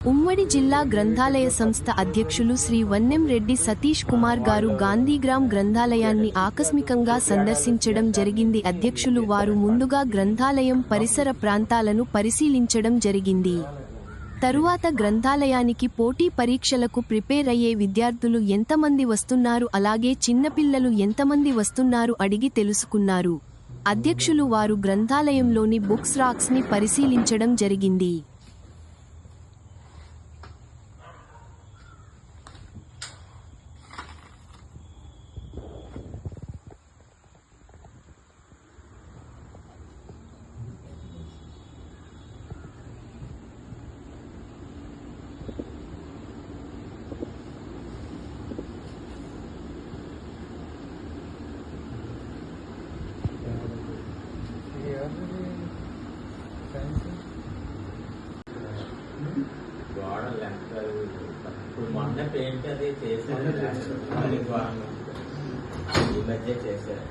ఉమ్మడి జిల్లా గ్రంథాలయ సంస్థ అధ్యక్షులు శ్రీ వన్నెం రెడ్డి సతీష్ కుమార్ గారు గాంధీగ్రామ్ గ్రంథాలయాన్ని ఆకస్మికంగా సందర్శించడం జరిగింది. అధ్యక్షులు వారు ముందుగా గ్రంథాలయం పరిసర ప్రాంతాలను పరిశీలించడం జరిగింది. తరువాత గ్రంథాలయానికి పోటీ పరీక్షలకు ప్రిపేర్ అయ్యే విద్యార్థులు ఎంతమంది వస్తున్నారు, అలాగే చిన్నపిల్లలు ఎంతమంది వస్తున్నారు అడిగి తెలుసుకున్నారు. అధ్యక్షులు వారు గ్రంథాలయంలోని బుక్స్ రాక్స్ ని పరిశీలించడం జరిగింది. గోడలు ఎంత ఇప్పుడు మొన్న పెయింట్ అది చేశారు, ఈ మధ్య చేశారు.